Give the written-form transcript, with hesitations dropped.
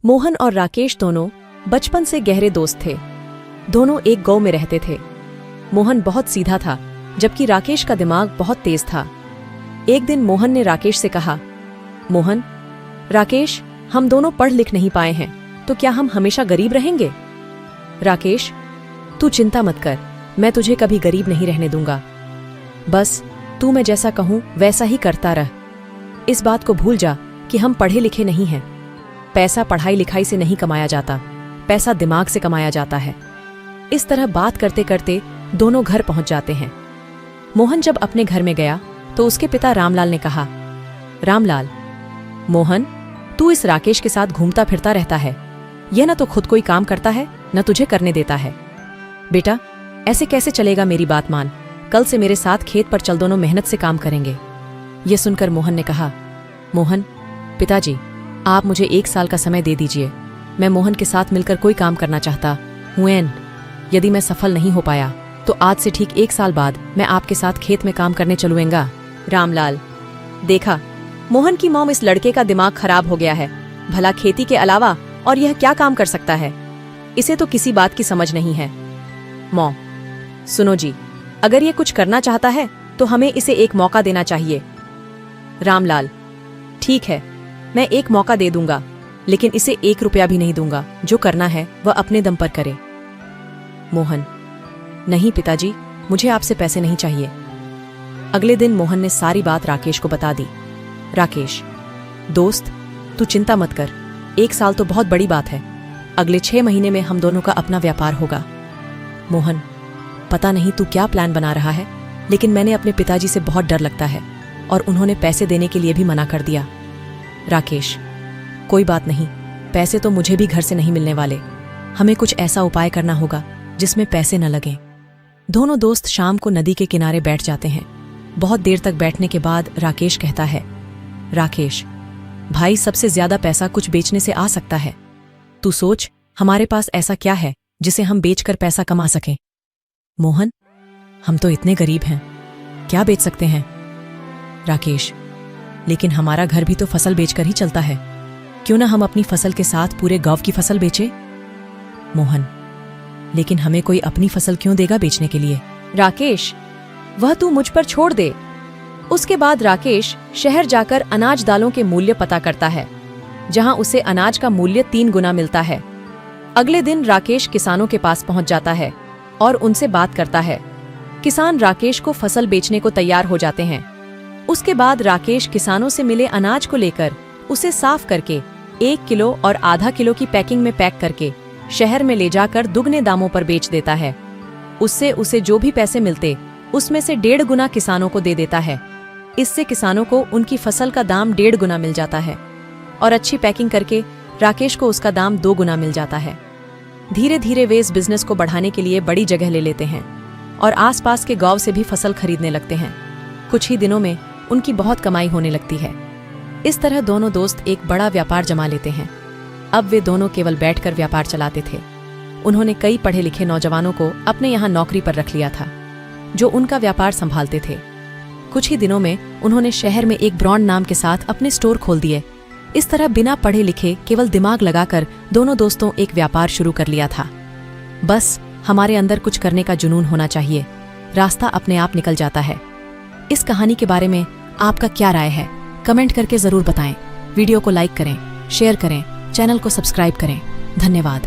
मोहन और राकेश दोनों बचपन से गहरे दोस्त थे। दोनों एक गांव में रहते थे। मोहन बहुत सीधा था, जबकि राकेश का दिमाग बहुत तेज था। एक दिन मोहन ने राकेश से कहा, मोहन, राकेश, हम दोनों पढ़ लिख नहीं पाए हैं, तो क्या हम हमेशा गरीब रहेंगे? राकेश, तू चिंता मत कर, मैं तुझे कभी गरीब नहीं रहने दूंगा। बस तू मैं जैसा कहूं वैसा ही करता रह। इस बात को भूल जा कि हम पढ़े लिखे नहीं हैं। पैसा पढ़ाई लिखाई से नहीं कमाया जाता, पैसा दिमाग से कमाया जाता है। इस तरह बात करते करते दोनों घर पहुंच जाते हैं। मोहन जब अपने घर में गया तो उसके पिता रामलाल ने कहा, रामलाल, मोहन, तू इस राकेश के साथ घूमता फिरता रहता है। यह न तो खुद कोई काम करता है, न तुझे करने देता है। बेटा, ऐसे कैसे चलेगा? मेरी बात मान, कल से मेरे साथ खेत पर चल, दोनों मेहनत से काम करेंगे। यह सुनकर मोहन ने कहा, मोहन, पिताजी, आप मुझे 1 साल का समय दे दीजिए। मैं मोहन के साथ मिलकर कोई काम करना चाहता हूँ। यदि मैं सफल नहीं हो पाया तो आज से ठीक 1 साल बाद मैं आपके साथ खेत में काम करने चलूँगा। रामलाल, देखा, मोहन की मॉम, इस लड़के का दिमाग खराब हो गया है। भला खेती के अलावा और यह क्या काम कर सकता है? इसे तो किसी बात की समझ नहीं है। मॉम, सुनो जी, अगर ये कुछ करना चाहता है तो हमें इसे एक मौका देना चाहिए। रामलाल, ठीक है, मैं एक मौका दे दूंगा, लेकिन इसे 1 रुपया भी नहीं दूंगा। जो करना है वह अपने दम पर करे। मोहन, नहीं पिताजी, मुझे आपसे पैसे नहीं चाहिए। अगले दिन मोहन ने सारी बात राकेश को बता दी। राकेश, दोस्त, तू चिंता मत कर, 1 साल तो बहुत बड़ी बात है। अगले 6 महीने में हम दोनों का अपना व्यापार होगा। मोहन, पता नहीं तू क्या प्लान बना रहा है, लेकिन मैंने अपने पिताजी से बहुत डर लगता है और उन्होंने पैसे देने के लिए भी मना कर दिया। राकेश, कोई बात नहीं, पैसे तो मुझे भी घर से नहीं मिलने वाले। हमें कुछ ऐसा उपाय करना होगा जिसमें पैसे न लगें। दोनों दोस्त शाम को नदी के किनारे बैठ जाते हैं। बहुत देर तक बैठने के बाद राकेश कहता है, राकेश भाई, सबसे ज्यादा पैसा कुछ बेचने से आ सकता है। तू सोच, हमारे पास ऐसा क्या है जिसे हम बेचकर पैसा कमा सकें? मोहन, हम तो इतने गरीब हैं, क्या बेच सकते हैं? राकेश, लेकिन हमारा घर भी तो फसल बेचकर ही चलता है। क्यों ना हम अपनी फसल के साथ पूरे गांव की फसल बेचें? मोहन, लेकिन हमें कोई अपनी फसल क्यों देगा बेचने के लिए? राकेश, वह तू मुझ पर छोड़ दे। उसके बाद राकेश शहर जाकर अनाज दालों के मूल्य पता करता है, जहां उसे अनाज का मूल्य 3 गुना मिलता है। अगले दिन राकेश किसानों के पास पहुंच जाता है और उनसे बात करता है। किसान राकेश को फसल बेचने को तैयार हो जाते हैं। उसके बाद राकेश किसानों से मिले अनाज को लेकर उसे साफ करके 1 किलो और आधा किलो की पैकिंग में पैक करके शहर में ले जाकर दुगने दामों पर बेच देता है। उससे उसे जो भी पैसे मिलते उसमें से 1.5 गुना किसानों को दे देता है। इससे किसानों को उनकी फसल का दाम 1.5 गुना मिल जाता है और अच्छी पैकिंग करके राकेश को उसका दाम 2 गुना मिल जाता है। धीरे धीरे वे इस बिजनेस को बढ़ाने के लिए बड़ी जगह ले लेते हैं और आसपास के गांव से भी फसल खरीदने लगते हैं। कुछ ही दिनों में उनकी बहुत कमाई होने लगती है। इस तरह दोनों दोस्त एक बड़ा व्यापार जमा लेते हैं। अब वे दोनों केवल बैठकर व्यापार चलाते थे। उन्होंने कई पढ़े लिखे नौजवानों को अपने यहाँ नौकरी पर रख लिया था, जो उनका व्यापार संभालते थे। कुछ ही दिनों में उन्होंने शहर में एक ब्रांड नाम के साथ अपने स्टोर खोल दिए। इस तरह बिना पढ़े लिखे केवल दिमाग लगाकर दोनों दोस्तों एक व्यापार शुरू कर लिया था। बस हमारे अंदर कुछ करने का जुनून होना चाहिए, रास्ता अपने आप निकल जाता है। इस कहानी के बारे में आपका क्या राय है? कमेंट करके जरूर बताएं। वीडियो को लाइक करें, शेयर करें, चैनल को सब्सक्राइब करें। धन्यवाद।